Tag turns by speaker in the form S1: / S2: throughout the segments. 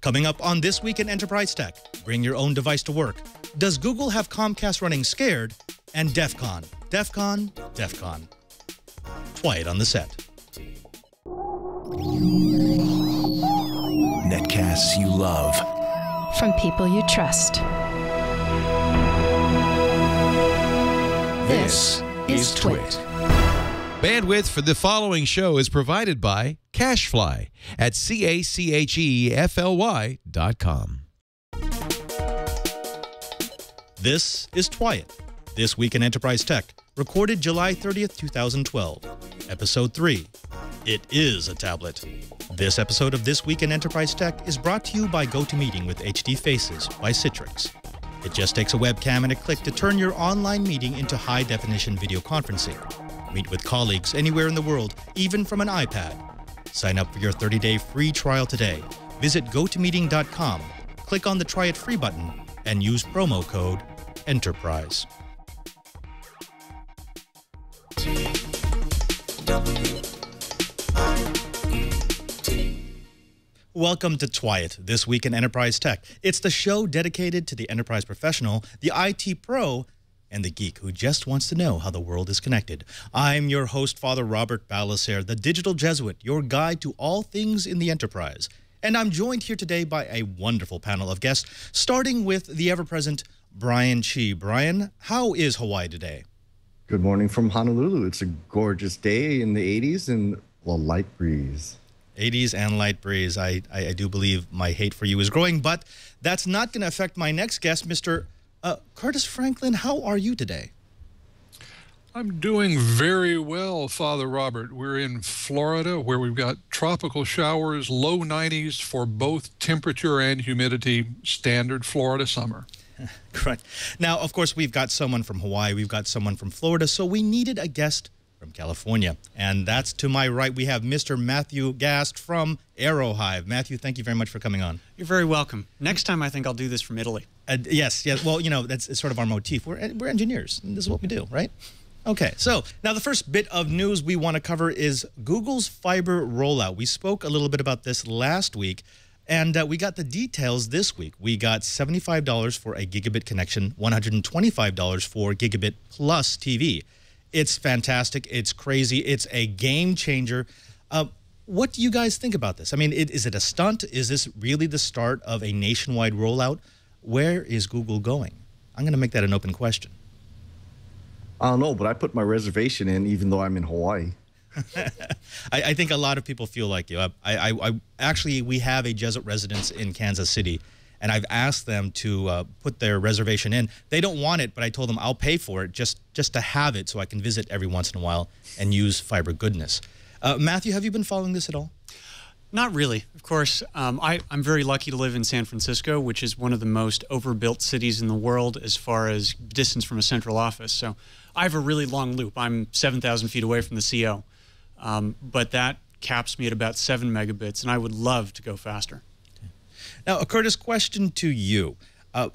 S1: Coming up on This Week in Enterprise Tech, bring your own device to work. Does Google have Comcast running scared? And DEFCON. DEFCON, DEFCON. TWiT on the set.
S2: Netcasts you love.
S3: From people you trust.
S2: This is TWiT.
S4: Bandwidth for the following show is provided by Cachefly at CACHEFLY.com.
S1: This is TWiT, This Week in Enterprise Tech, recorded July 30th, 2012. Episode 3, It is a Tablet. This episode of This Week in Enterprise Tech is brought to you by GotoMeeting with HD Faces by Citrix. It just takes a webcam and a click to turn your online meeting into high-definition video conferencing. Meet with colleagues anywhere in the world, even from an iPad. Sign up for your 30-day free trial today. Visit GoToMeeting.com, click on the Try It Free button, and use promo code ENTERPRISE. Welcome to TWiT, This Week in Enterprise Tech. It's the show dedicated to the enterprise professional, the IT pro, and the geek who just wants to know how the world is connected. I'm your host, Father Robert Ballecer, the digital Jesuit, your guide to all things in the enterprise. And I'm joined here today by a wonderful panel of guests, starting with the ever-present Brian Chee. Brian, how is Hawaii today?
S5: Good morning from Honolulu. It's a gorgeous day in the 80s and, well, light breeze.
S1: 80s and light breeze. I do believe my hate for you is growing, but that's not going to affect my next guest, Mr. Curtis Franklin. How are you today?
S6: I'm doing very well, Father Robert. We're in Florida, where we've got tropical showers, low 90s for both temperature and humidity, standard Florida summer.
S1: Correct. Now, of course, we've got someone from Hawaii, we've got someone from Florida, so we needed a guest from California. And that's to my right, we have Mr. Matthew Gast from Aerohive. Matthew, thank you very much for coming on.
S7: You're very welcome. Next time, I think I'll do this from Italy.
S1: Yes. Well, you know, it's sort of our motif. We're engineers, and this is what we do, right? Okay, so now the first bit of news we want to cover is Google's fiber rollout. We spoke a little bit about this last week, and we got the details this week. We got $75 for a gigabit connection, $125 for gigabit plus TV. It's fantastic. It's crazy. It's a game changer. What do you guys think about this? I mean, is it a stunt? Is this really the start of a nationwide rollout? Where is Google going? I'm going to make that an open question.
S5: I don't know, but I put my reservation in even though I'm in Hawaii.
S1: I think a lot of people feel like you. Actually, we have a Jesuit residence in Kansas City, and I've asked them to put their reservation in. They don't want it, but I told them I'll pay for it just to have it so I can visit every once in a while and use fiber goodness. Matthew, have you been following this at all?
S7: Not really. Of course, I'm very lucky to live in San Francisco, which is one of the most overbuilt cities in the world as far as distance from a central office. So I have a really long loop. I'm 7,000 feet away from the CO. But that caps me at about 7 megabits, and I would love to go faster.
S1: Now, Curtis, question to you.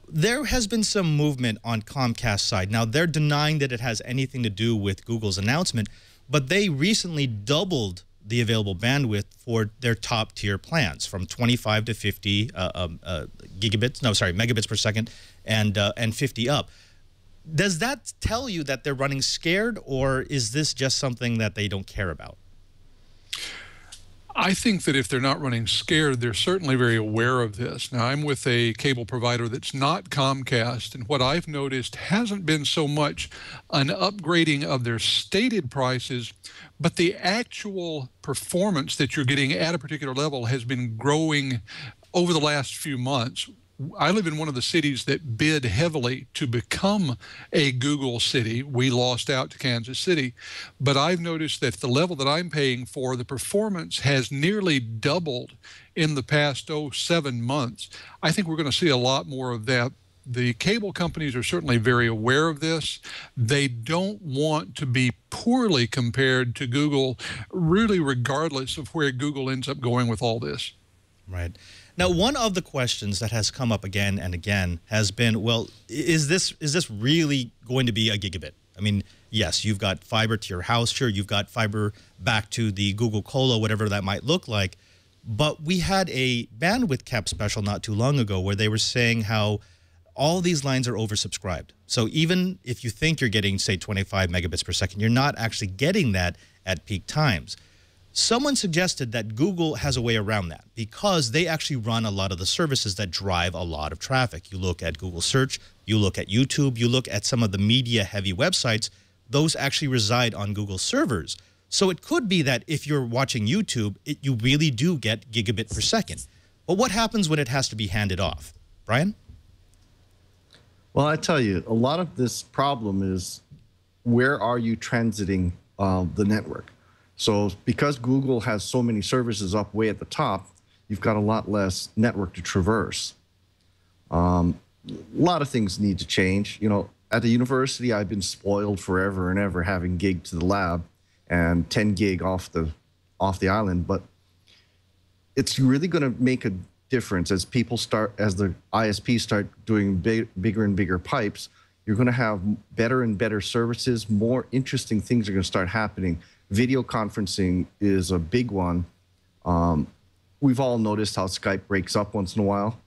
S1: There has been some movement on Comcast's side. Now, they're denying that it has anything to do with Google's announcement, but they recently doubled the available bandwidth for their top tier plans from 25 to 50 megabits per second and 50 up. Does that tell you that they're running scared, or is this just something that they don't care about?
S6: I think that if they're not running scared, they're certainly very aware of this. Now, I'm with a cable provider that's not Comcast, and what I've noticed hasn't been so much an upgrading of their stated prices, but the actual performance that you're getting at a particular level has been growing over the last few months. I live in one of the cities that bid heavily to become a Google city. We lost out to Kansas City. But I've noticed that the level that I'm paying for, the performance has nearly doubled in the past, 7 months. I think we're going to see a lot more of that. The cable companies are certainly very aware of this. They don't want to be poorly compared to Google, really regardless of where Google ends up going with all this.
S1: Right. Now, one of the questions that has come up again and again has been, well, is this really going to be a gigabit? I mean, yes, you've got fiber to your house. Sure, you've got fiber back to the Google Colo, whatever that might look like. But we had a bandwidth cap special not too long ago where they were saying how all these lines are oversubscribed. So even if you think you're getting, say, 25 megabits per second, you're not actually getting that at peak times. Someone suggested that Google has a way around that because they actually run a lot of the services that drive a lot of traffic. You look at Google Search, you look at YouTube, you look at some of the media-heavy websites, those actually reside on Google servers. So it could be that if you're watching YouTube, you really do get gigabit per second. But what happens when it has to be handed off? Brian?
S5: Well, I tell you, a lot of this problem is where are you transiting the network? So because Google has so many services up way at the top, you've got a lot less network to traverse. A lot of things need to change. You know, at the university, I've been spoiled forever and ever having gig to the lab and 10 gig off the island. But it's really going to make a difference as people start, as the ISPs start doing bigger and bigger pipes. You're going to have better and better services. More interesting things are going to start happening. Video conferencing is a big one. We've all noticed how Skype breaks up once in a while.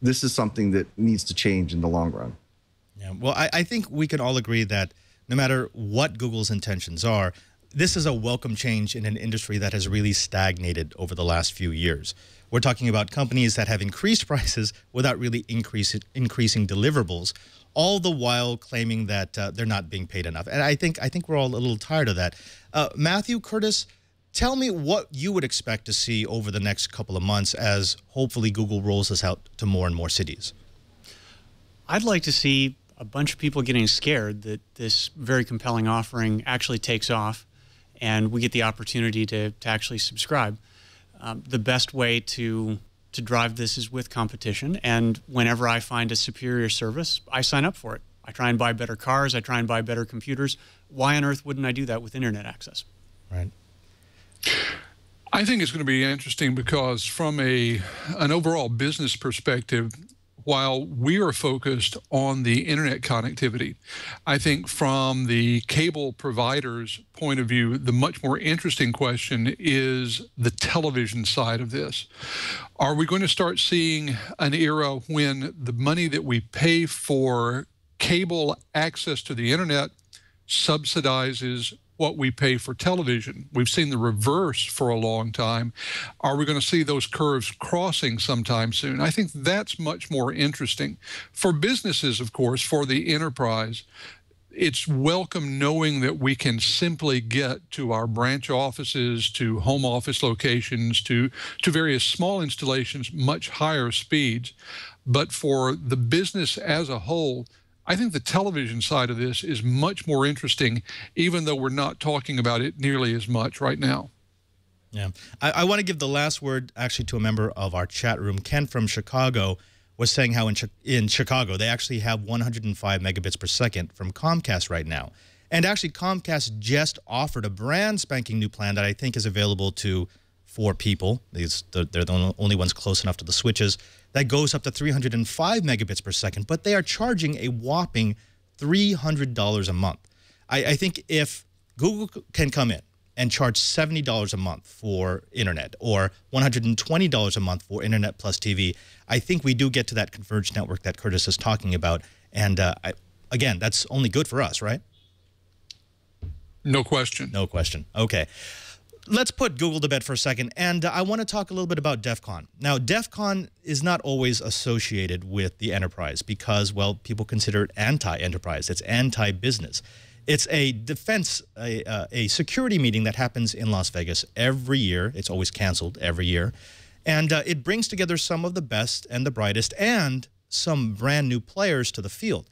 S5: This is something that needs to change in the long run.
S1: Yeah, well, I think we can all agree that no matter what Google's intentions are, this is a welcome change in an industry that has really stagnated over the last few years. We're talking about companies that have increased prices without really increasing deliverables, all the while claiming that they're not being paid enough. And I think we're all a little tired of that. Matthew, Curtis, tell me what you would expect to see over the next couple of months as hopefully Google rolls this out to more and more cities.
S7: I'd like to see a bunch of people getting scared that this very compelling offering actually takes off and we get the opportunity to actually subscribe. The best way to drive this is with competition, and whenever I find a superior service, I sign up for it. I try and buy better cars, I try and buy better computers. Why on earth wouldn't I do that with internet access?
S1: Right.
S6: I think it's going to be interesting because from an overall business perspective, while we are focused on the internet connectivity, I think from the cable provider's point of view, the much more interesting question is the television side of this. Are we going to start seeing an era when the money that we pay for cable access to the internet subsidizes what we pay for television? We've seen the reverse for a long time. Are we going to see those curves crossing sometime soon? I think that's much more interesting. For businesses, of course, for the enterprise, it's welcome knowing that we can simply get to our branch offices, to home office locations, to various small installations, much higher speeds. But for the business as a whole, I think the television side of this is much more interesting, even though we're not talking about it nearly as much right now.
S1: Yeah. I want to give the last word actually to a member of our chat room. Ken from Chicago was saying how in Chicago they actually have 105 megabits per second from Comcast right now. And actually Comcast just offered a brand spanking new plan that I think is available to 4 people. They're the only ones close enough to the switches. That goes up to 305 megabits per second, but they are charging a whopping $300 a month. I think if Google can come in and charge $70 a month for internet or $120 a month for internet plus TV, I think we do get to that converged network that Curtis is talking about. And again, that's only good for us, right?
S6: No question.
S1: No question. Okay. Let's put Google to bed for a second, and I want to talk a little bit about DEFCON. Now, DEFCON is not always associated with the enterprise because, well, people consider it anti-enterprise. It's anti-business. It's a defense, a security meeting that happens in Las Vegas every year. It's always canceled every year. And it brings together some of the best and the brightest and some brand new players to the field.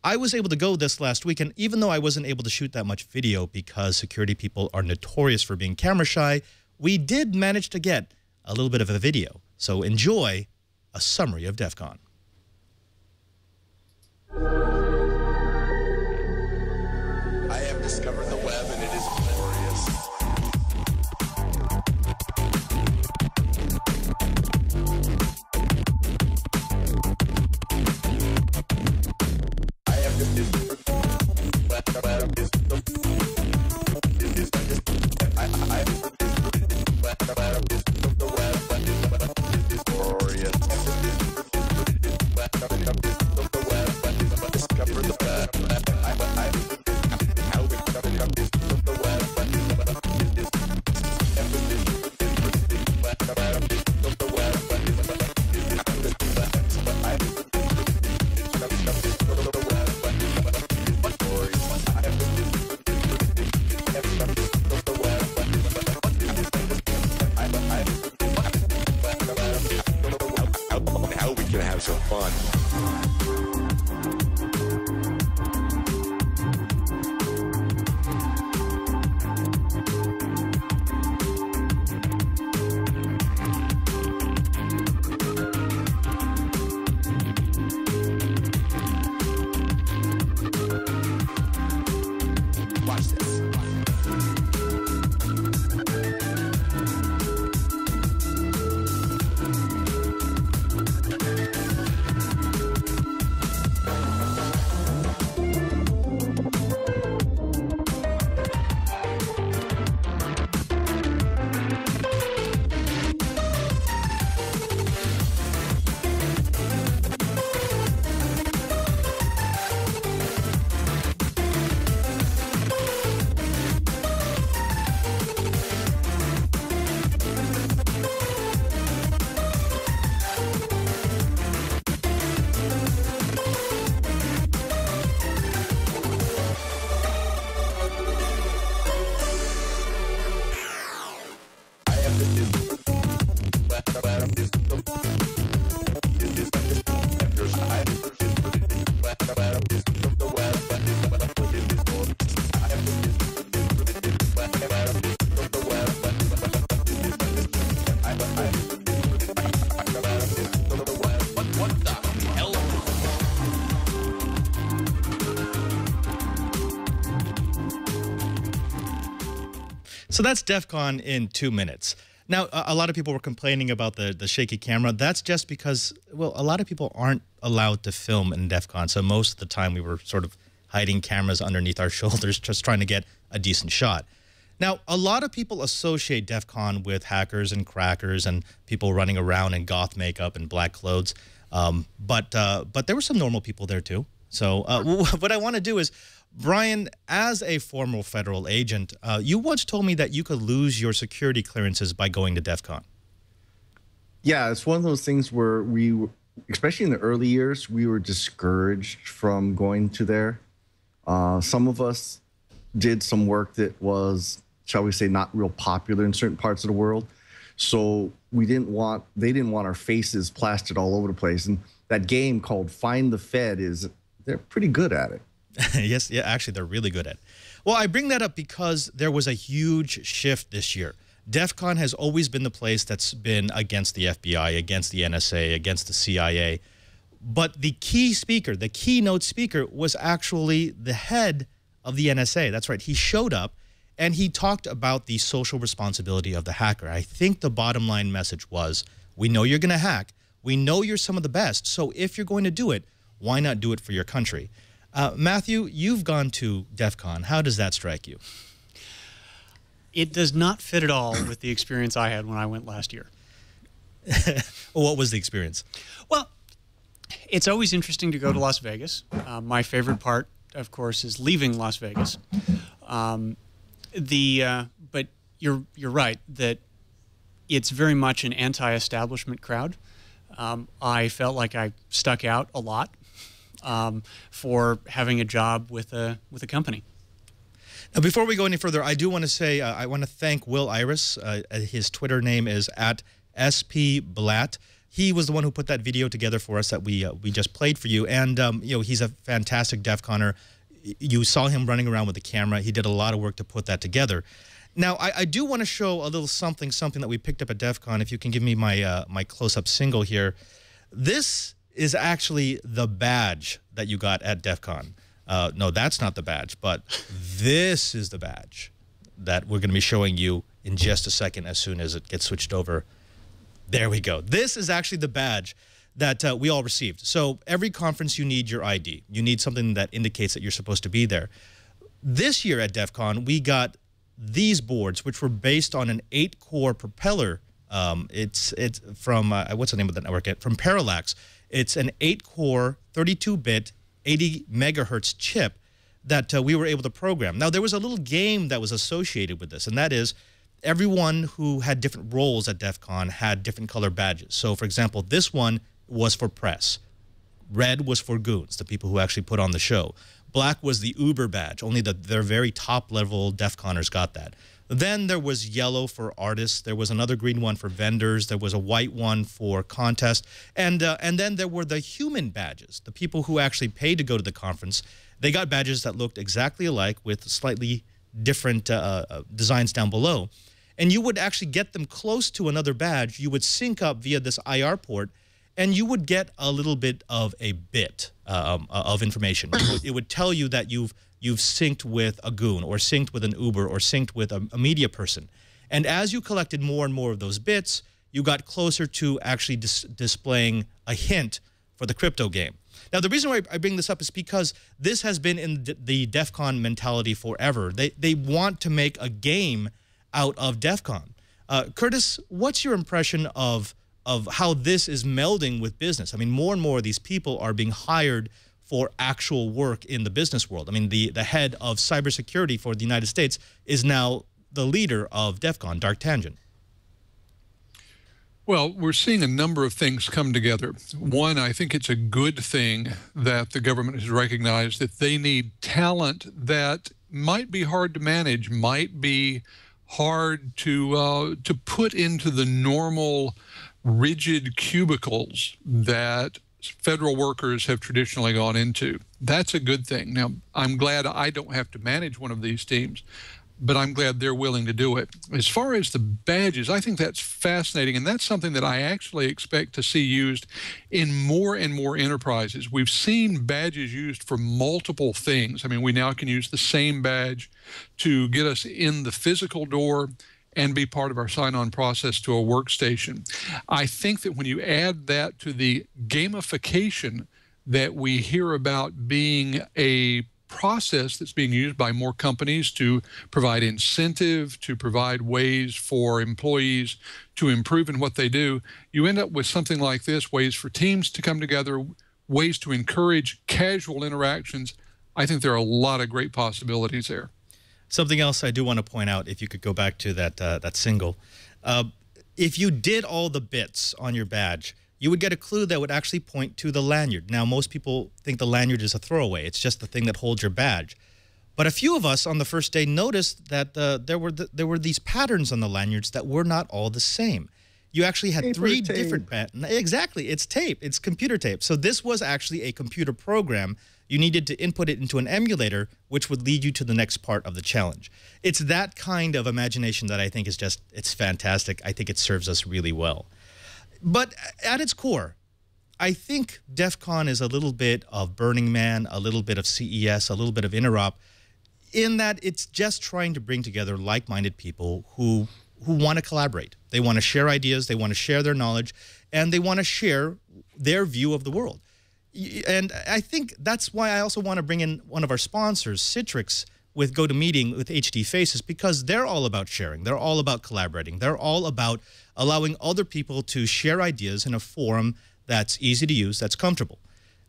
S1: I was able to go this last week, and even though I wasn't able to shoot that much video because security people are notorious for being camera shy, we did manage to get a little bit of a video. So enjoy a summary of DEFCON.
S8: I have discovered the web, and it is glorious. I having some fun. Watch this.
S1: So that's DEF CON in 2 minutes. Now, a lot of people were complaining about the shaky camera. That's just because, well, a lot of people aren't allowed to film in DEF CON. So most of the time we were sort of hiding cameras underneath our shoulders, just trying to get a decent shot. Now, a lot of people associate DEF CON with hackers and crackers and people running around in goth makeup and black clothes. But there were some normal people there too. So what I want to do is, Brian, as a former federal agent, you once told me that you could lose your security clearances by going to DEF CON.
S5: Yeah, it's one of those things where we, especially in the early years, we were discouraged from going to there. Some of us did some work that was, shall we say, not real popular in certain parts of the world. So they didn't want our faces plastered all over the place. And that game called Find the Fed they're pretty good at it.
S1: Yes, yeah, actually, they're really good at it. Well, I bring that up because there was a huge shift this year. DEF CON has always been the place that's been against the FBI, against the NSA, against the CIA. But the key speaker, the keynote speaker, was actually the head of the NSA. That's right. He showed up and he talked about the social responsibility of the hacker. I think the bottom line message was, we know you're going to hack. We know you're some of the best. So if you're going to do it, why not do it for your country? Matthew, you've gone to DEF CON. How does that strike you?
S7: It does not fit at all with the experience I had when I went last year.
S1: What was the experience?
S7: Well, it's always interesting to go to Las Vegas. My favorite part, of course, is leaving Las Vegas. But you're right that it's very much an anti-establishment crowd. I felt like I stuck out a lot for having a job with a company.
S1: Now, before we go any further, I do want to say I want to thank Will Iris. His Twitter name is @SPBlatt. He was the one who put that video together for us that we just played for you. And you know, he's a fantastic DEF CONer. You saw him running around with the camera. He did a lot of work to put that together. Now, I do want to show a little something that we picked up at DEF CON. If you can give me my my close-up single here. This is actually the badge that you got at DEF CON. No, that's not the badge, but this is the badge that we're going to be showing you in just a second as soon as it gets switched over. There we go. This is actually the badge that we all received. So every conference you need your ID. You need something that indicates that you're supposed to be there. This year at DEF CON, we got these boards, which were based on an 8-core propeller. It's from, what's the name of the network? From Parallax. It's an 8-core, 32-bit, 80 megahertz chip that we were able to program. Now, there was a little game that was associated with this, and that is everyone who had different roles at DEF CON had different color badges. So, for example, this one was for press. Red was for goons, the people who actually put on the show. Black was the Uber badge. Only their very top-level DEF CONers got that. Then there was yellow for artists. There was another green one for vendors. There was a white one for contest. And then there were the human badges, the people who actually paid to go to the conference. They got badges that looked exactly alike with slightly different designs down below. And you would actually get them close to another badge. You would sync up via this IR port, and you would get a little bit of a bit of information. It would tell you that you've synced with a goon, or synced with an Uber, or synced with a media person. And as you collected more and more of those bits, you got closer to actually displaying a hint for the crypto game. Now, the reason why I bring this up is because this has been in the DEFCON mentality forever. They want to make a game out of DEFCON. Curtis, what's your impression of how this is melding with business? I mean, more and more of these people are being hired for actual work in the business world. I mean, the head of cybersecurity for the United States is now the leader of DEFCON, Dark Tangent.
S6: Well, we're seeing a number of things come together. One, I think it's a good thing that the government has recognized that they need talent that might be hard to manage, might be hard to put into the normal rigid cubicles that federal workers have traditionally gone into. That's a good thing. Now, I'm glad I don't have to manage one of these teams, but I'm glad they're willing to do it. As far as the badges, I think that's fascinating, and that's something that I actually expect to see used in more and more enterprises. We've seen badges used for multiple things. I mean, we now can use the same badge to get us in the physical door and be part of our sign-on process to a workstation. I think that when you add that to the gamification that we hear about being a process that's being used by more companies to provide incentive, to provide ways for employees to improve in what they do, you end up with something like this, ways for teams to come together, ways to encourage casual interactions. I think there are a lot of great possibilities there.
S1: Something else I do want to point out, if you could go back to that single, if you did all the bits on your badge, you would get a clue that would actually point to the lanyard. Now, most people think the lanyard is a throwaway. It's just the thing that holds your badge. But a few of us on the first day noticed that there were these patterns on the lanyards that were not all the same. You actually had three different patterns. Exactly. It's tape. It's computer tape. So this was actually a computer program. You needed to input it into an emulator, which would lead you to the next part of the challenge. It's that kind of imagination that I think is just, it's fantastic. I think it serves us really well. But at its core, I think DEFCON is a little bit of Burning Man, a little bit of CES, a little bit of Interop, in that it's just trying to bring together like-minded people who want to collaborate. They want to share ideas, they want to share their knowledge, and they want to share their view of the world. And I think that's why I also want to bring in one of our sponsors, Citrix, with GoToMeeting with HD Faces, because they're all about sharing. They're all about collaborating. They're all about allowing other people to share ideas in a forum that's easy to use, that's comfortable.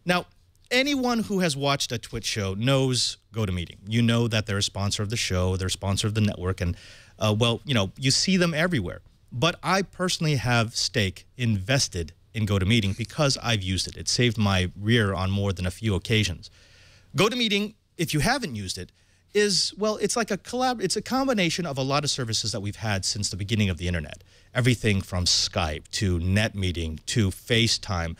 S1: Now, anyone who has watched a TWiT show knows GoToMeeting. You know that they're a sponsor of the show, they're a sponsor of the network, and, well, you know, you see them everywhere. But I personally have stake invested in GoToMeeting because I've used it. It saved my rear on more than a few occasions. GoToMeeting, if you haven't used it, is, well, it's like it's a combination of a lot of services that we've had since the beginning of the internet. Everything from Skype to NetMeeting to FaceTime.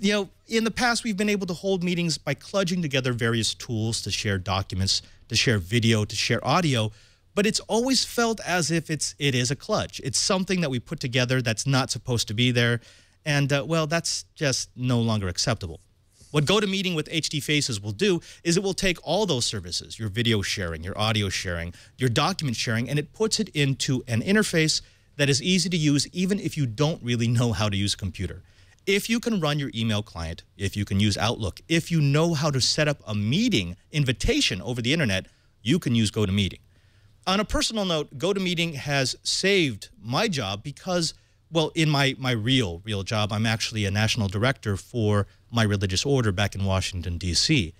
S1: You know, in the past, we've been able to hold meetings by kludging together various tools to share documents, to share video, to share audio, but it's always felt as if it is a kludge. It's something that we put together that's not supposed to be there, and, well, that's just no longer acceptable. What GoToMeeting with HD Faces will do is it will take all those services, your video sharing, your audio sharing, your document sharing, and it puts it into an interface that is easy to use even if you don't really know how to use a computer. If you can run your email client, if you can use Outlook, if you know how to set up a meeting invitation over the internet, you can use GoToMeeting. On a personal note, GoToMeeting has saved my job because, well, in my real job, I'm actually a national director for my religious order back in Washington, D.C.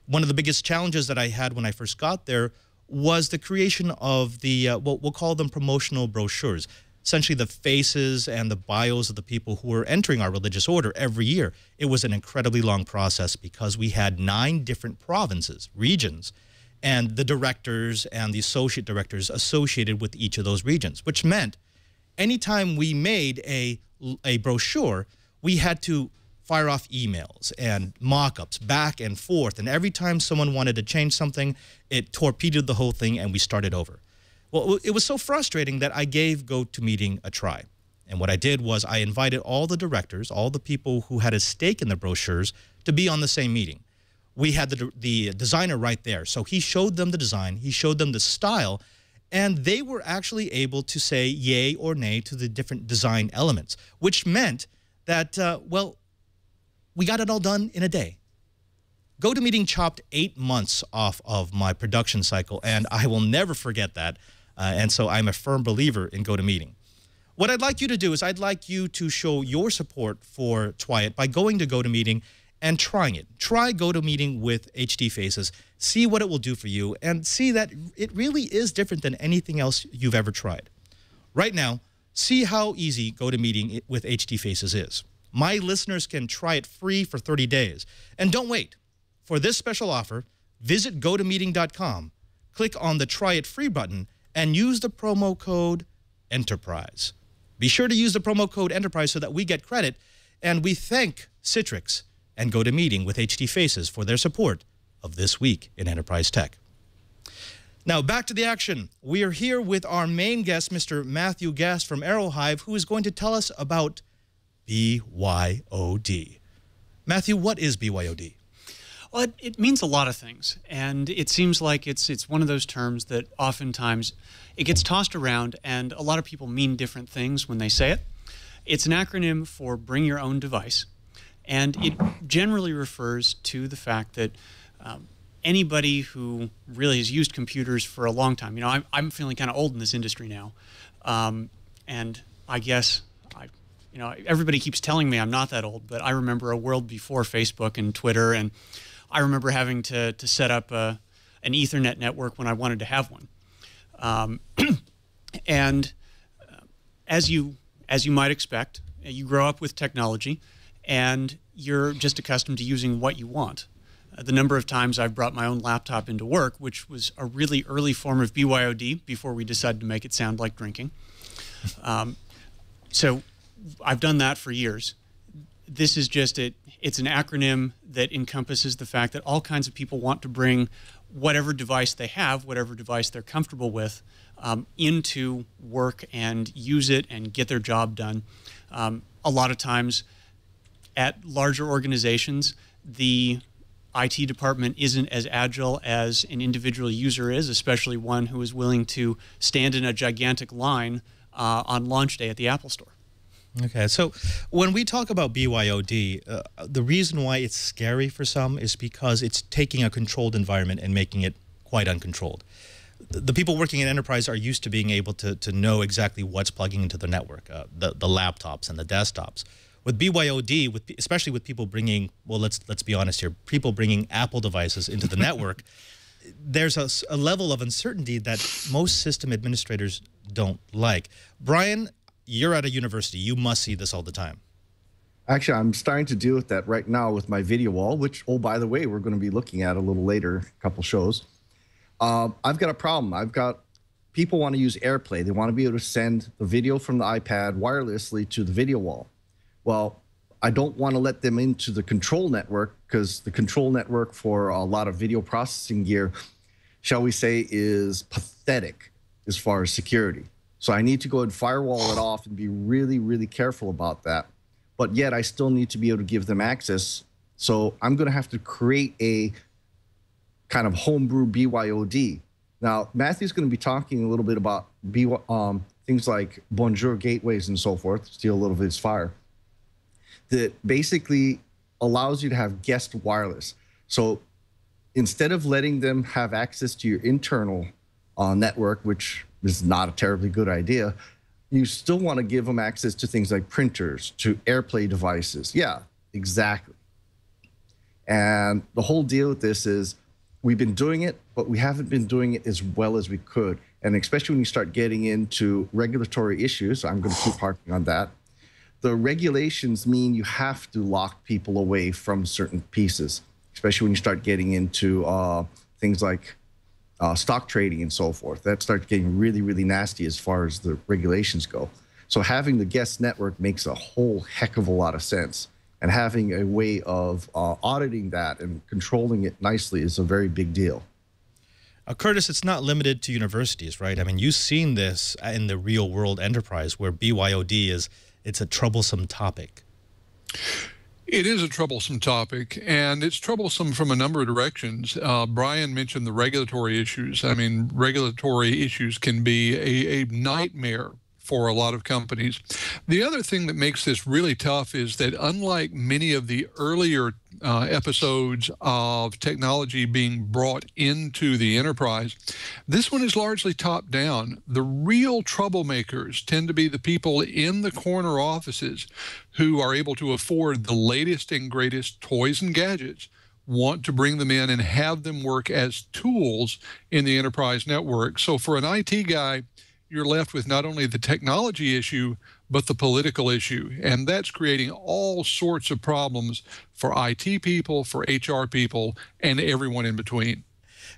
S1: One of the biggest challenges that I had when I first got there was the creation of the, well, we'll call them promotional brochures, essentially the faces and the bios of the people who were entering our religious order every year. It was an incredibly long process because we had 9 different provinces, regions, and the directors and the associate directors associated with each of those regions, which meant anytime we made a brochure, we had to fire off emails and mock-ups back and forth. And every time someone wanted to change something, it torpedoed the whole thing and we started over. Well, it was so frustrating that I gave GoToMeeting a try. And what I did was I invited all the directors, all the people who had a stake in the brochures, to be on the same meeting. We had the designer right there. So he showed them the design, he showed them the style, and they were actually able to say yay or nay to the different design elements, which meant that, well, we got it all done in a day. GoToMeeting chopped 8 months off of my production cycle, and I will never forget that. And so I'm a firm believer in GoToMeeting. What I'd like you to do is I'd like you to show your support for TWiT by going to GoToMeeting and trying it. Try GoToMeeting with HD Faces. See what it will do for you, and see that it really is different than anything else you've ever tried. Right now, see how easy GoToMeeting with HD Faces is. My listeners can try it free for 30 days. And don't wait. For this special offer, visit GoToMeeting.com, click on the Try It Free button, and use the promo code ENTERPRISE. Be sure to use the promo code ENTERPRISE so that we get credit, and we thank Citrix and GoToMeeting with HD Faces for their support of This Week in Enterprise Tech. Now, back to the action. We are here with our main guest, Mr. Matthew Gast from Aerohive, who is going to tell us about BYOD. Matthew, what is BYOD?
S7: Well, it means a lot of things, and it seems like it's one of those terms that oftentimes it gets tossed around, and a lot of people mean different things when they say it. It's an acronym for Bring Your Own Device, and it generally refers to the fact that anybody who really has used computers for a long time, you know, I'm feeling kind of old in this industry now, and I guess you know, everybody keeps telling me I'm not that old, but I remember a world before Facebook and Twitter, and I remember having to set up an Ethernet network when I wanted to have one. As you might expect, you grow up with technology, and you're just accustomed to using what you want. The number of times I've brought my own laptop into work, which was a really early form of BYOD before we decided to make it sound like drinking. So I've done that for years. This is just it's an acronym that encompasses the fact that all kinds of people want to bring whatever device they have, whatever device they're comfortable with, into work and use it and get their job done. A lot of times at larger organizations, the IT department isn't as agile as an individual user is, especially one who is willing to stand in a gigantic line on launch day at the Apple Store.
S1: Okay, so when we talk about BYOD, the reason why it's scary for some is because it's taking a controlled environment and making it quite uncontrolled. The people working in enterprise are used to being able to know exactly what's plugging into the network, the laptops and the desktops. With BYOD, especially with people bringing, well, let's be honest here, people bringing Apple devices into the network, there's a level of uncertainty that most system administrators don't like. Brian, you're at a university. You must see this all the time.
S5: Actually, I'm starting to deal with that right now with my video wall, which, oh, by the way, we're going to be looking at a little later, a couple shows. I've got a problem. I've got people want to use Airplay. They want to be able to send the video from the iPad wirelessly to the video wall. Well, I don't want to let them into the control network because the control network for a lot of video processing gear, shall we say, is pathetic as far as security. So I need to go and firewall it off and be really, really careful about that. But yet I still need to be able to give them access. So I'm going to have to create a kind of homebrew BYOD. Now, Matthew's going to be talking a little bit about things like Bonjour gateways and so forth, steal a little of his fire, that basically allows you to have guest wireless. So instead of letting them have access to your internal network, which is not a terribly good idea, you still want to give them access to things like printers, to Airplay devices. Yeah, exactly. And the whole deal with this is we've been doing it, but we haven't been doing it as well as we could. And especially when you start getting into regulatory issues, I'm going to keep harping on that. The regulations mean you have to lock people away from certain pieces, especially when you start getting into things like stock trading and so forth. That starts getting really, really nasty as far as the regulations go. So having the guest network makes a whole heck of a lot of sense. And having a way of auditing that and controlling it nicely is a very big deal.
S1: Curtis, it's not limited to universities, right? I mean, you've seen this in the real world enterprise where BYOD it's a troublesome topic.
S6: It is a troublesome topic, and it's troublesome from a number of directions. Brian mentioned the regulatory issues. I mean, regulatory issues can be a nightmare for a lot of companies. The other thing that makes this really tough is that unlike many of the earlier episodes of technology being brought into the enterprise, this one is largely top down. The real troublemakers tend to be the people in the corner offices who are able to afford the latest and greatest toys and gadgets, want to bring them in and have them work as tools in the enterprise network. So for an IT guy, you're left with not only the technology issue, but the political issue. And that's creating all sorts of problems for IT people, for HR people, and everyone in between.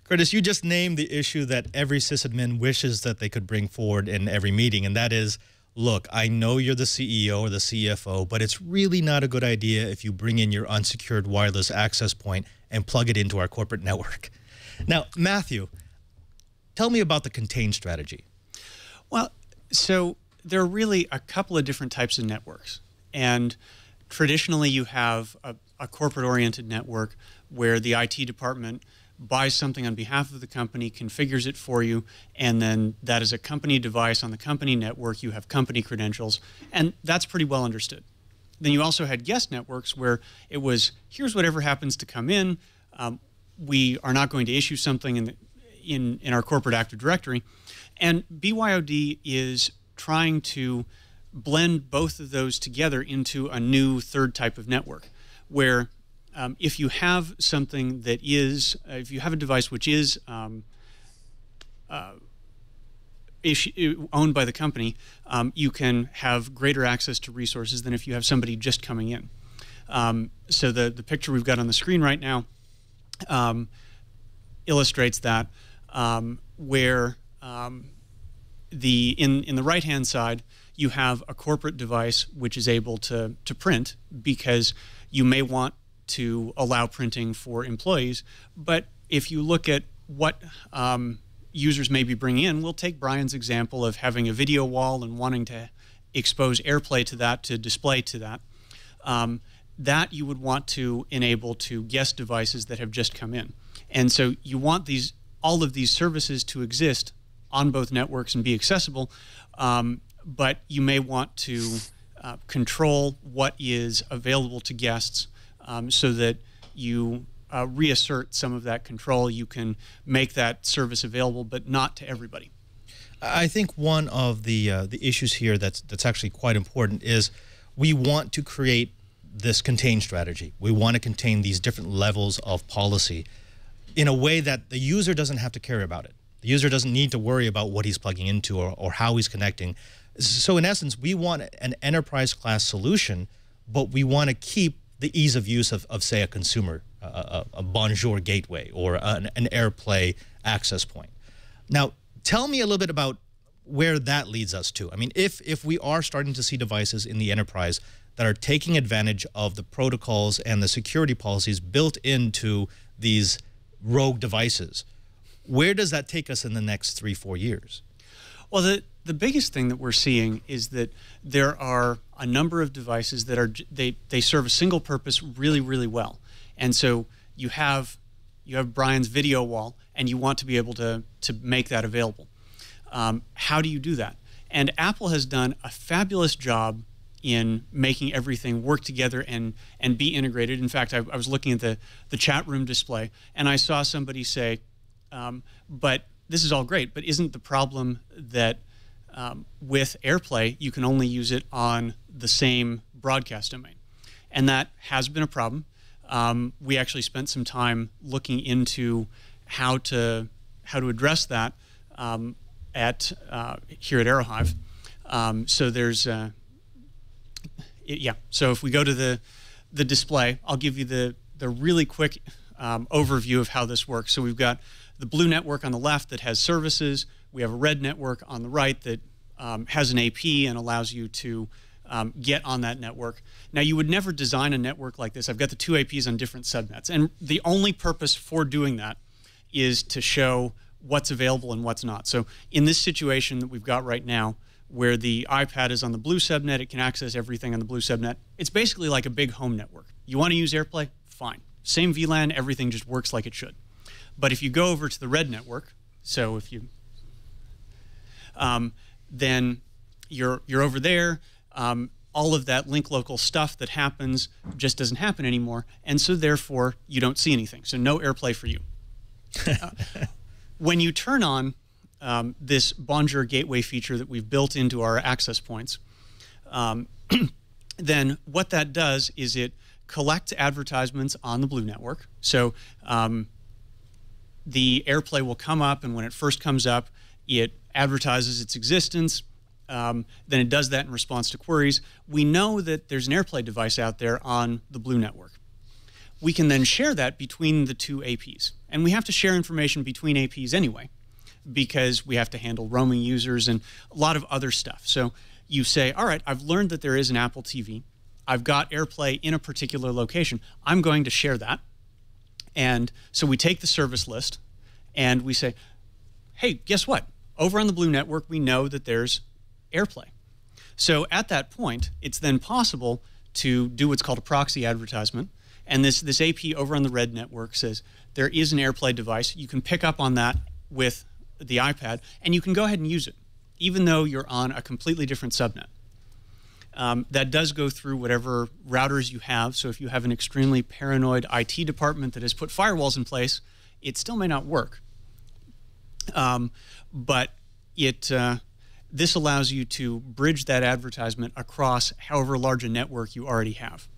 S1: Curtis, you just named the issue that every sysadmin wishes that they could bring forward in every meeting, and that is, look, I know you're the CEO or the CFO, but it's really not a good idea if you bring in your unsecured wireless access point and plug it into our corporate network. Now, Matthew, tell me about the contain strategy.
S7: Well, so there are really a couple of different types of networks. And traditionally, you have a corporate-oriented network where the IT department buys something on behalf of the company, configures it for you, and then that is a company device on the company network. You have company credentials, and that's pretty well understood. Then you also had guest networks where it was, here's whatever happens to come in. We are not going to issue something in our corporate Active Directory. And BYOD is trying to blend both of those together into a new third type of network, where if you have something that is, if you have a device which is owned by the company, you can have greater access to resources than if you have somebody just coming in. So the picture we've got on the screen right now illustrates that, where in the right-hand side, you have a corporate device which is able to print because you may want to allow printing for employees. But if you look at what users may be bringing in, we'll take Brian's example of having a video wall and wanting to expose Airplay to that, to display to that. That you would want to enable to guest devices that have just come in. And so you want all of these services to exist on both networks and be accessible, but you may want to control what is available to guests so that you reassert some of that control. You can make that service available, but not to everybody.
S1: I think one of the issues here that's actually quite important is we want to create this contain strategy. We want to contain these different levels of policy in a way that the user doesn't have to care about it. The user doesn't need to worry about what he's plugging into or how he's connecting. So in essence, we want an enterprise class solution, but we want to keep the ease of use of say, a consumer, a Bonjour gateway or an Airplay access point. Now, tell me a little bit about where that leads us to. I mean, if we are starting to see devices in the enterprise that are taking advantage of the protocols and the security policies built into these rogue devices, where does that take us in the next 3-4 years?
S7: Well, the biggest thing that we're seeing is that there are a number of devices that are they serve a single purpose really, really well. And so you have Brian's video wall, and you want to be able to make that available. How do you do that? And Apple has done a fabulous job in making everything work together and be integrated. In fact, I was looking at the chat room display, and I saw somebody say, but this is all great, but isn't the problem that with Airplay, you can only use it on the same broadcast domain? And that has been a problem. We actually spent some time looking into how to address that here at Aerohive. So there's yeah. So if we go to the display, I'll give you the really quick overview of how this works. So we've got the blue network on the left that has services. We have a red network on the right that has an AP and allows you to get on that network. Now, you would never design a network like this. I've got the two APs on different subnets, and the only purpose for doing that is to show what's available and what's not. So in this situation that we've got right now, where the iPad is on the blue subnet, it can access everything on the blue subnet. It's basically like a big home network. You want to use Airplay? Fine. Same VLAN, everything just works like it should. But if you go over to the red network, so if you, then you're over there, all of that link local stuff that happens just doesn't happen anymore, and so therefore you don't see anything. So no Airplay for you. When you turn on this Bonjour gateway feature that we've built into our access points, then what that does is it collects advertisements on the blue network. So the Airplay will come up, and when it first comes up, it advertises its existence. Then it does that in response to queries. We know that there's an Airplay device out there on the blue network. We can then share that between the two APs. And we have to share information between APs anyway, because we have to handle roaming users and a lot of other stuff. So you say, all right, I've learned that there is an Apple TV. I've got Airplay in a particular location. I'm going to share that. And so we take the service list and we say, hey, guess what? Over on the blue network, we know that there's Airplay. So at that point, it's then possible to do what's called a proxy advertisement. And this AP over on the red network says there is an Airplay device. You can pick up on that with the iPad, and you can go ahead and use it, even though you're on a completely different subnet. That does go through whatever routers you have. So if you have an extremely paranoid IT department that has put firewalls in place, it still may not work. But this allows you to bridge that advertisement across however large a network you already have.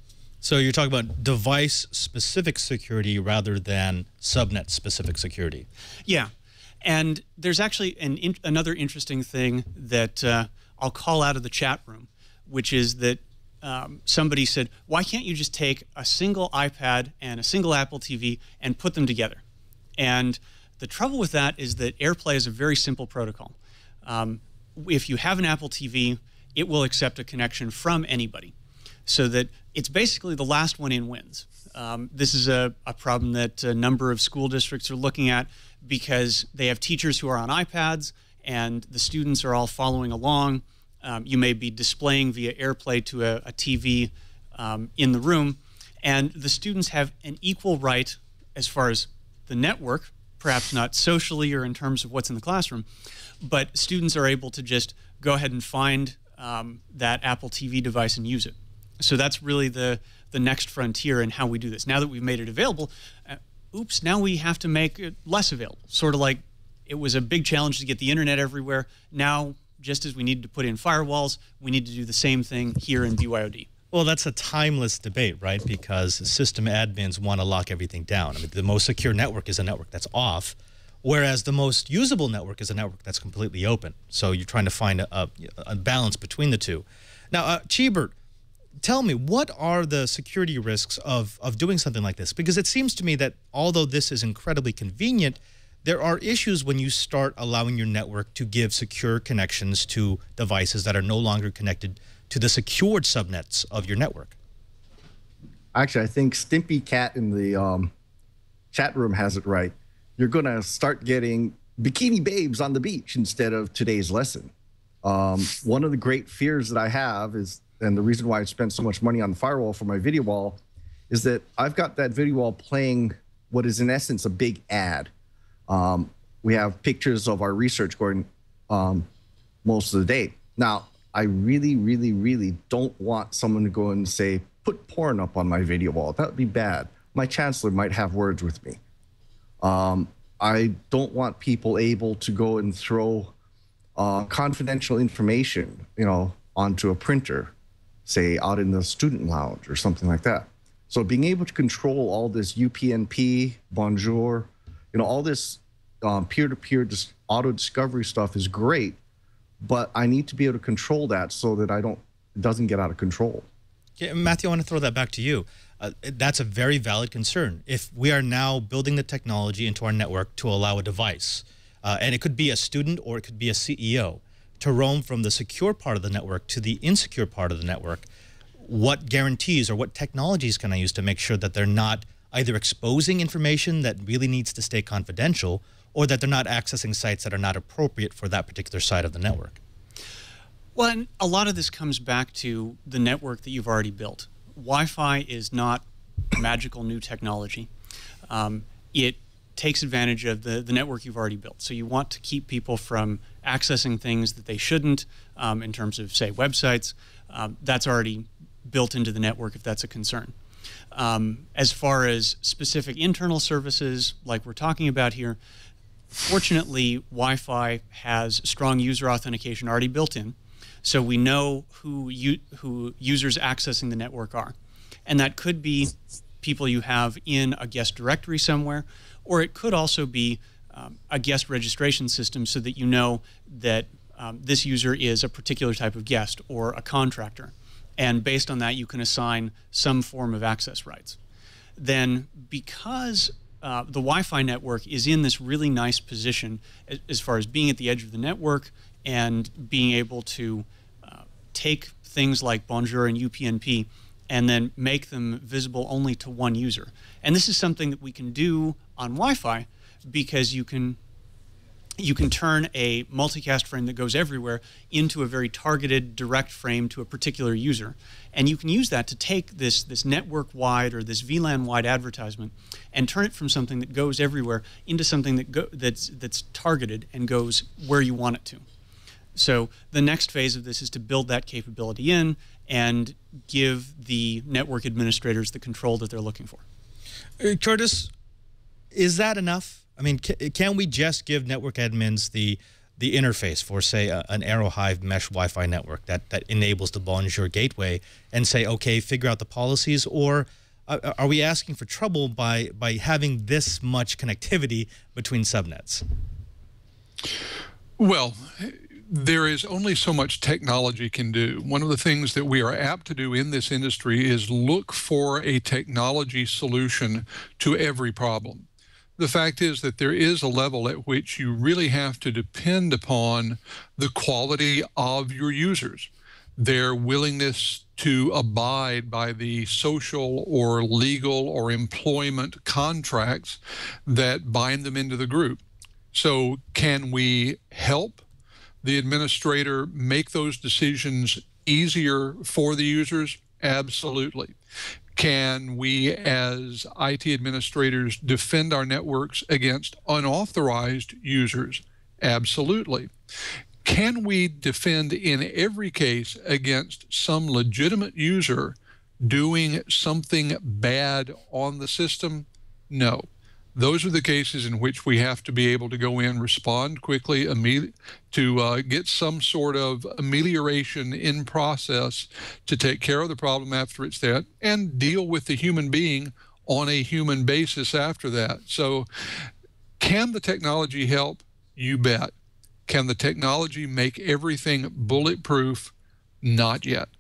S1: So you're talking about device-specific security rather than subnet-specific security.
S7: Yeah. And there's actually another interesting thing that I'll call out of the chat room, which is that somebody said, why can't you just take a single iPad and a single Apple TV and put them together? And the trouble with that is that Airplay is a very simple protocol. If you have an Apple TV, it will accept a connection from anybody. So that it's basically the last one in wins. This is a problem that a number of school districts are looking at because they have teachers who are on iPads and the students are all following along. You may be displaying via Airplay to a TV in the room, and the students have an equal right as far as the network, perhaps not socially or in terms of what's in the classroom, but students are able to just go ahead and find that Apple TV device and use it. So that's really the next frontier in how we do this. Now that we've made it available, oops, now we have to make it less available. Sort of like it was a big challenge to get the internet everywhere. Now, just as we need to put in firewalls, we need to do the same thing here in BYOD.
S1: Well, that's a timeless debate, right? Because system admins want to lock everything down. I mean, the most secure network is a network that's off, whereas the most usable network is a network that's completely open. So you're trying to find a balance between the two. Now, Chee, tell me, what are the security risks of doing something like this? Because it seems to me that although this is incredibly convenient, there are issues when you start allowing your network to give secure connections to devices that are no longer connected to the secured subnets of your network.
S5: Actually, I think Stimpy Cat in the chat room has it right. You're going to start getting bikini babes on the beach instead of today's lesson. One of the great fears that I have is, and the reason why I spent so much money on the firewall for my video wall, is that I've got that video wall playing what is in essence a big ad. We have pictures of our research going most of the day. Now, I really, really, really don't want someone to go and say, put porn up on my video wall. That would be bad. My chancellor might have words with me. I don't want people able to go and throw confidential information, onto a printer, say out in the student lounge or something like that. So being able to control all this UPnP, Bonjour, all this peer-to-peer auto discovery stuff is great, but I need to be able to control that so that it doesn't get out of control.
S1: Yeah, Matthew, I want to throw that back to you. That's a very valid concern. If we are now building the technology into our network to allow a device, and it could be a student or it could be a CEO, to roam from the secure part of the network to the insecure part of the network, what guarantees or what technologies can I use to make sure that they're not either exposing information that really needs to stay confidential, or that they're not accessing sites that are not appropriate for that particular side of the network?
S7: Well, and a lot of this comes back to the network that you've already built. Wi-Fi is not magical new technology. It takes advantage of the network you've already built. So you want to keep people from accessing things that they shouldn't, in terms of, say, websites. That's already built into the network if that's a concern. As far as specific internal services like we're talking about here, fortunately, Wi-Fi has strong user authentication already built in, so we know who users accessing the network are. And that could be people you have in a guest directory somewhere, or it could also be a guest registration system so that you know that this user is a particular type of guest or a contractor. And based on that, you can assign some form of access rights. Then, because the Wi-Fi network is in this really nice position as far as being at the edge of the network and being able to take things like Bonjour and UPnP and then make them visible only to one user. And this is something that we can do on Wi-Fi because you can turn a multicast frame that goes everywhere into a very targeted direct frame to a particular user. And you can use that to take this network-wide or this VLAN-wide advertisement and turn it from something that goes everywhere into something that's targeted and goes where you want it to. So the next phase of this is to build that capability in and give the network administrators the control that they're looking for.
S1: Curtis, is that enough? I mean, can we just give network admins the interface for, say, an Aerohive mesh Wi-Fi network that enables the Bonjour gateway and say, okay, figure out the policies? Or are we asking for trouble by having this much connectivity between subnets?
S6: Well, there is only so much technology can do. One of the things that we are apt to do in this industry is look for a technology solution to every problem. The fact is that there is a level at which you really have to depend upon the quality of your users, their willingness to abide by the social or legal or employment contracts that bind them into the group. So can we help the administrator make those decisions easier for the users? Absolutely. Can we, as IT administrators, defend our networks against unauthorized users? Absolutely. Can we defend in every case against some legitimate user doing something bad on the system? No. Those are the cases in which we have to be able to go in, respond quickly, to get some sort of amelioration in process to take care of the problem after it's there, and deal with the human being on a human basis after that. So can the technology help? You bet. Can the technology make everything bulletproof? Not yet.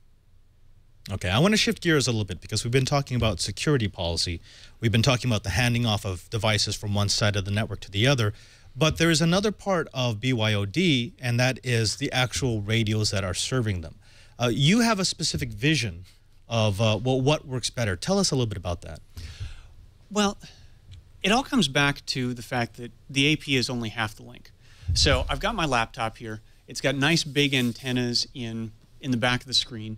S1: Okay, I want to shift gears a little bit because we've been talking about security policy. We've been talking about the handing off of devices from one side of the network to the other. But there is another part of BYOD, and that is the actual radios that are serving them. You have a specific vision of, well, what works better. Tell us a little bit about that.
S7: Well, it all comes back to the fact that the AP is only half the link. So I've got my laptop here. It's got nice big antennas in the back of the screen.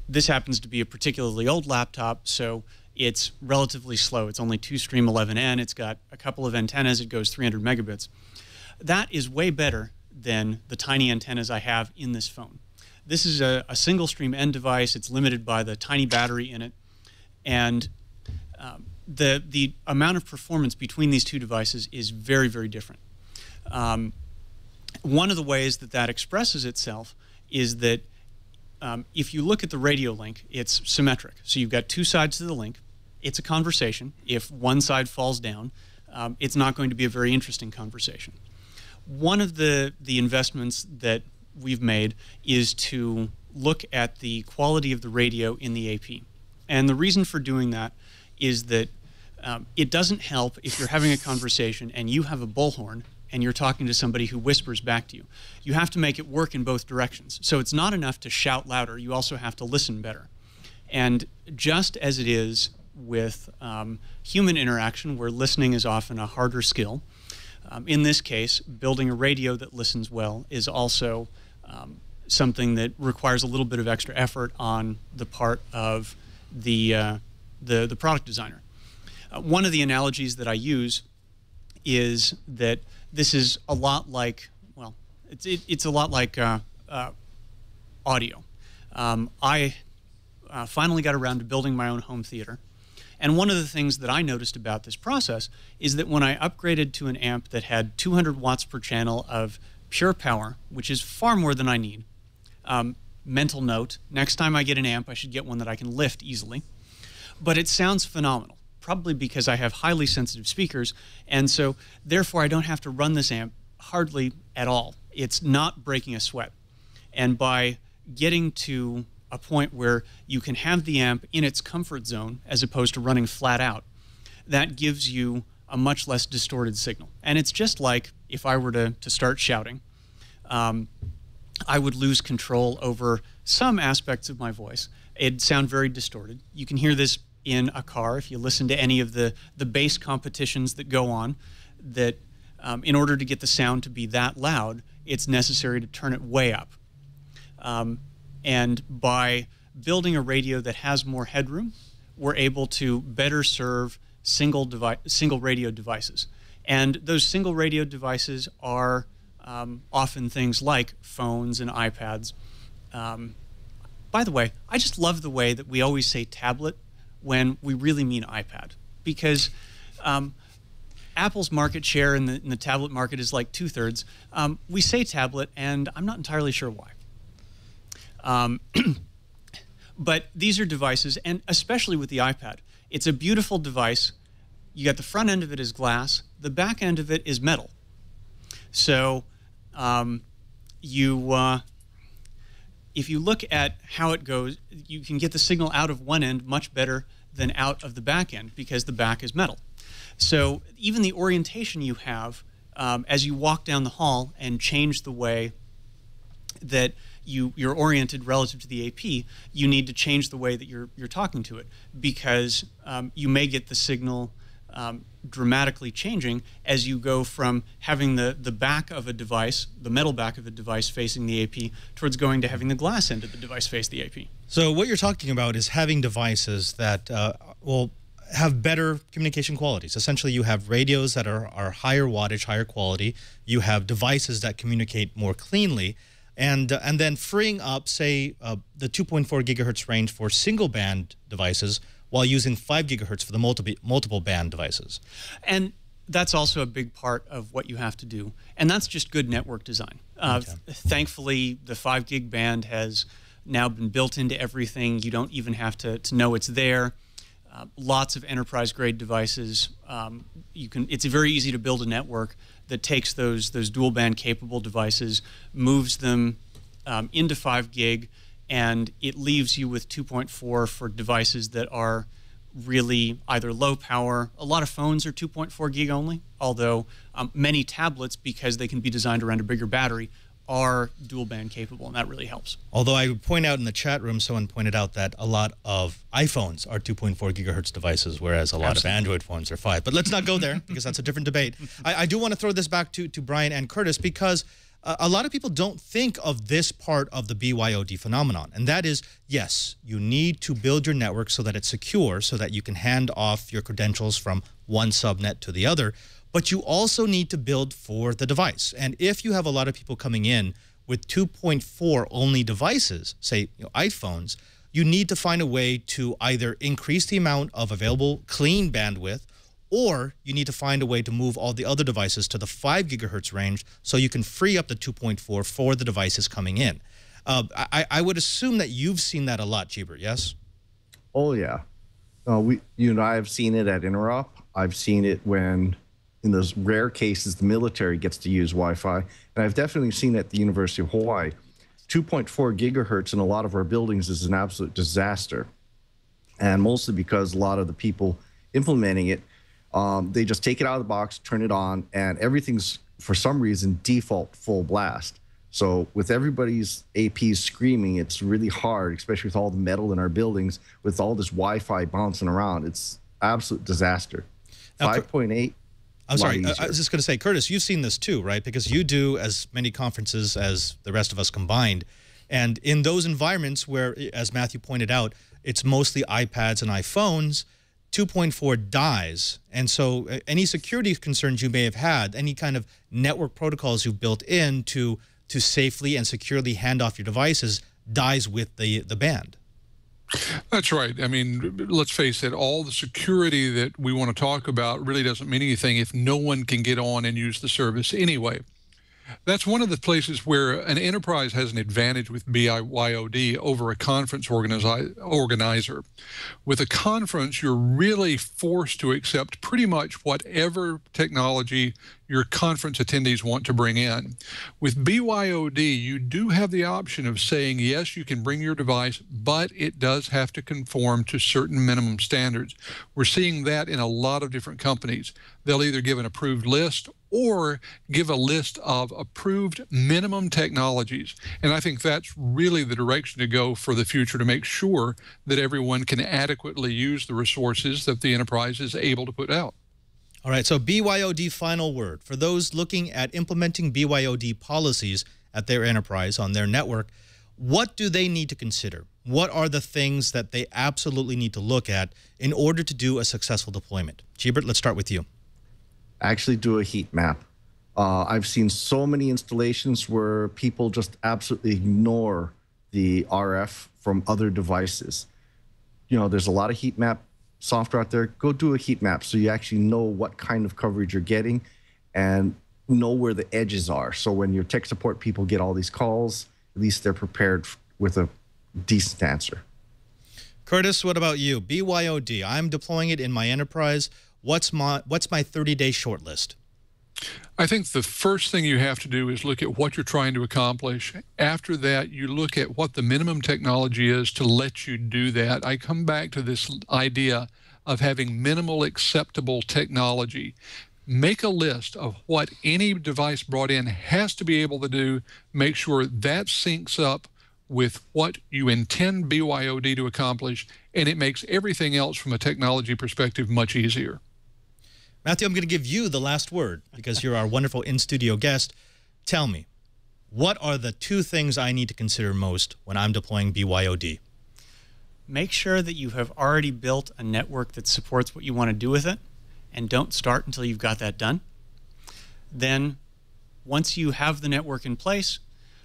S7: This happens to be a particularly old laptop, so it's relatively slow. It's only 2-stream 11N. It's got a couple of antennas. It goes 300 megabits. That is way better than the tiny antennas I have in this phone. This is a single stream N device. It's limited by the tiny battery in it. And the amount of performance between these two devices is very, very different. One of the ways that expresses itself is that if you look at the radio link, it's symmetric. So you've got two sides to the link. It's a conversation. If one side falls down, it's not going to be a very interesting conversation. One of the investments that we've made is to look at the quality of the radio in the AP. And the reason for doing that is that it doesn't help if you're having a conversation and you have a bullhorn and you're talking to somebody who whispers back to you. You have to make it work in both directions. So it's not enough to shout louder. You also have to listen better. And just as it is with human interaction, where listening is often a harder skill, in this case, building a radio that listens well is also something that requires a little bit of extra effort on the part of the product designer. One of the analogies that I use is that this is a lot like, well, it's a lot like audio. I finally got around to building my own home theater. And one of the things that I noticed about this process is that when I upgraded to an amp that had 200 watts per channel of pure power, which is far more than I need, mental note, next time I get an amp, I should get one that I can lift easily. But it sounds phenomenal, probably because I have highly sensitive speakers, and so therefore I don't have to run this amp hardly at all. It's not breaking a sweat. And by getting to a point where you can have the amp in its comfort zone as opposed to running flat out, that gives you a much less distorted signal. And it's just like if I were to start shouting, I would lose control over some aspects of my voice. It'd sound very distorted. You can hear this in a car if you listen to any of the bass competitions that go on, that in order to get the sound to be that loud, it's necessary to turn it way up. And by building a radio that has more headroom, we're able to better serve single radio devices. And those single radio devices are often things like phones and iPads. By the way, I just love the way that we always say tablet when we really mean iPad, because Apple's market share in the tablet market is like 2/3. We say tablet, and I'm not entirely sure why. But these are devices, and especially with the iPad, it's a beautiful device. You got the front end of it is glass, the back end of it is metal. So if you look at how it goes, you can get the signal out of one end much better than out of the back end because the back is metal. So even the orientation you have as you walk down the hall and change the way that you're oriented relative to the AP, you need to change the way that you're talking to it, because you may get the signal dramatically changing as you go from having the back of a device, the metal back of a device facing the AP, towards going to having the glass end of the device face the AP.
S1: So what you're talking about is having devices that will have better communication qualities. Essentially, you have radios that are higher wattage, higher quality. You have devices that communicate more cleanly. And then freeing up, say, the 2.4 gigahertz range for single band devices while using 5 gigahertz for the multiple band devices.
S7: And that's also a big part of what you have to do. And that's just good network design. Okay. Thankfully, the 5 gig band has now been built into everything. You don't even have to know it's there. Lots of enterprise-grade devices. It's very easy to build a network that takes those dual-band capable devices, moves them into 5 gig, and it leaves you with 2.4 for devices that are really either low power. A lot of phones are 2.4 gig only, although many tablets, because they can be designed around a bigger battery, are dual band capable, and that really helps.
S1: Although I would point out in the chat room, someone pointed out that a lot of iPhones are 2.4 gigahertz devices, whereas a lot of Android phones are 5. But let's not go there, because that's a different debate. I do want to throw this back to Brian and Curtis, because a lot of people don't think of this part of the BYOD phenomenon, and that is, yes, you need to build your network so that it's secure, so that you can hand off your credentials from one subnet to the other, but you also need to build for the device. And if you have a lot of people coming in with 2.4 only devices, say iPhones, you need to find a way to either increase the amount of available clean bandwidth, or you need to find a way to move all the other devices to the 5 gigahertz range so you can free up the 2.4 for the devices coming in. I would assume that you've seen that a lot, Cheeber, yes?
S5: Oh, yeah. You and I have seen it at Interop. I've seen it when, in those rare cases, the military gets to use Wi-Fi. And I've definitely seen it at the University of Hawaii. 2.4 gigahertz in a lot of our buildings is an absolute disaster. And mostly because a lot of the people implementing it, they just take it out of the box, turn it on, and everything's, for some reason, default full blast. So with everybody's APs screaming, it's really hard, especially with all the metal in our buildings, with all this Wi-Fi bouncing around. It's absolute disaster. 5.8.
S1: I'm sorry, I was just going to say, Curtis, you've seen this too, right? Because you do as many conferences as the rest of us combined. And in those environments where, as Matthew pointed out, it's mostly iPads and iPhones, 2.4 dies. And so any security concerns you may have had, any kind of network protocols you've built in to safely and securely hand off your devices, dies with the band.
S6: That's right. I mean, let's face it, all the security that we want to talk about really doesn't mean anything if no one can get on and use the service anyway. That's one of the places where an enterprise has an advantage with BYOD over a conference organizer. With a conference, you're really forced to accept pretty much whatever technology your conference attendees want to bring in. With BYOD, you do have the option of saying, yes, you can bring your device, but it does have to conform to certain minimum standards. We're seeing that in a lot of different companies. They'll either give an approved list or give a list of approved minimum technologies. And I think that's really the direction to go for the future, to make sure that everyone can adequately use the resources that the enterprise is able to put out.
S1: All right, so BYOD final word. For those looking at implementing BYOD policies at their enterprise on their network, what do they need to consider? What are the things that they absolutely need to look at in order to do a successful deployment? Cheebert, let's start with you.
S5: Actually do a heat map. I've seen so many installations where people just absolutely ignore the RF from other devices. You know, there's a lot of heat map software out there. Go do a heat map so you actually know what kind of coverage you're getting and know where the edges are. So when your tech support people get all these calls, at least they're prepared with a decent answer.
S1: Curtis, what about you? BYOD, I'm deploying it in my enterprise. What's my 30-day short list?
S6: I think the first thing you have to do is look at what you're trying to accomplish. After that, you look at what the minimum technology is to let you do that. I come back to this idea of having minimal acceptable technology. Make a list of what any device brought in has to be able to do. Make sure that syncs up with what you intend BYOD to accomplish, and it makes everything else from a technology perspective much easier.
S1: Matthew, I'm going to give you the last word because you're our wonderful in-studio guest. Tell me, what are the two things I need to consider most when I'm deploying BYOD?
S7: Make sure that you have already built a network that supports what you want to do with it, and don't start until you've got that done. Then, once you have the network in place,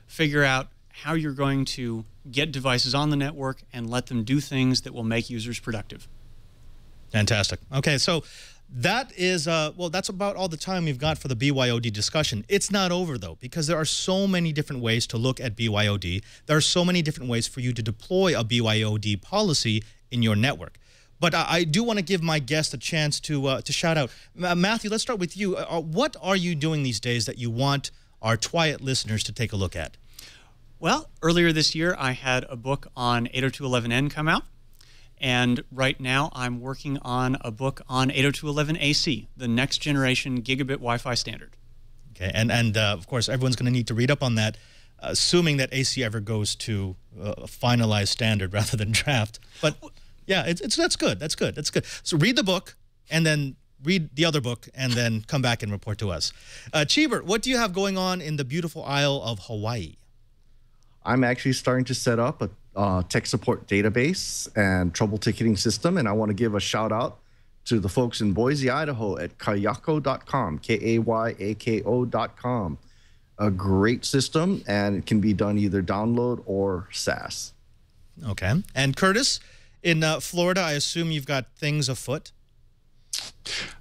S7: figure out how you're going to get devices on the network and let them do things that will make users productive.
S1: Fantastic. Okay, so that is, well, that's about all the time we've got for the BYOD discussion. It's not over, though, because there are so many different ways to look at BYOD. There are so many different ways for you to deploy a BYOD policy in your network. But I do want to give my guest a chance to shout out. Matthew, let's start with you. What are you doing these days that you want our TWiT listeners to take a look at?
S7: Well, earlier this year, I had a book on 802.11n come out. And right now, I'm working on a book on 802.11ac, the next generation gigabit Wi-Fi standard.
S1: Okay, and of course, everyone's going to need to read up on that, assuming that AC ever goes to a finalized standard rather than draft. But yeah, that's good. That's good. That's good. So read the book, and then read the other book, and then come back and report to us. Cheebert, what do you have going on in the beautiful Isle of Hawaii?
S5: I'm actually starting to set up a tech support database and trouble ticketing system, and I want to give a shout out to the folks in Boise, Idaho at kayako.com, Kayako.com. A great system, and it can be done either download or SaaS.
S1: Okay. And Curtis, in Florida, I assume you've got things afoot?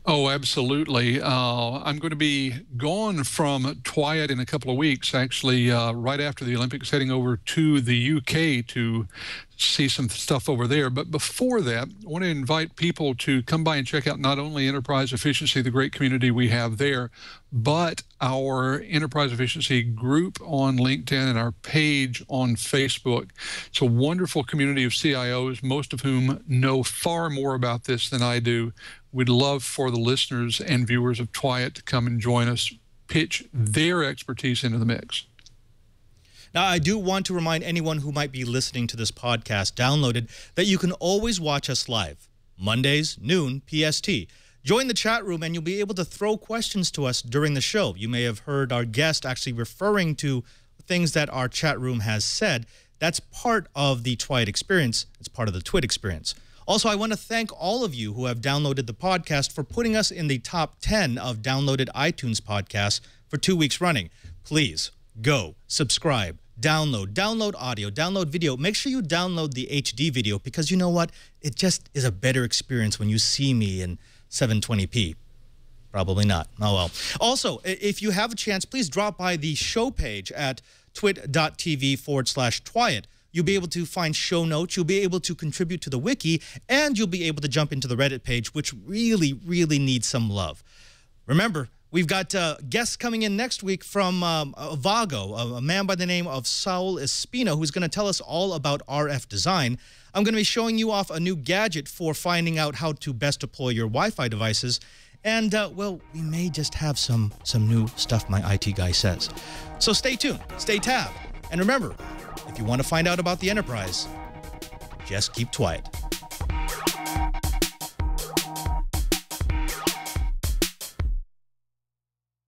S6: Oh, absolutely. I'm going to be gone from TWiT in a couple of weeks, actually, right after the Olympics, heading over to the UK to see some stuff over there. But before that, I want to invite people to come by and check out not only Enterprise Efficiency, the great community we have there, but our Enterprise Efficiency group on LinkedIn and our page on Facebook. It's a wonderful community of CIOs, most of whom know far more about this than I do. We'd love for the listeners and viewers of TWiT to come and join us, pitch their expertise into the mix.
S1: Now, I do want to remind anyone who might be listening to this podcast downloaded that you can always watch us live, Mondays, noon, PST. Join the chat room and you'll be able to throw questions to us during the show. You may have heard our guest actually referring to things that our chat room has said. That's part of the TWiT experience. It's part of the TWiT experience. Also, I want to thank all of you who have downloaded the podcast for putting us in the top 10 of downloaded iTunes podcasts for 2 weeks running. Please go, subscribe, download audio, download video. Make sure you download the HD video because you know what? It just is a better experience when you see me in 720p. Probably not. Oh, well. Also, if you have a chance, please drop by the show page at twit.tv/TWiT. You'll be able to find show notes, you'll be able to contribute to the wiki, and you'll be able to jump into the Reddit page, which really, really needs some love. Remember, we've got guests coming in next week from Vago, a man by the name of Saul Espino, who's going to tell us all about RF design. I'm going to be showing you off a new gadget for finding out how to best deploy your Wi-Fi devices. And, well, we may just have some new stuff my IT guy says. So stay tuned, stay tabbed, and remember, if you want to find out about the Enterprise, just keep TWiT.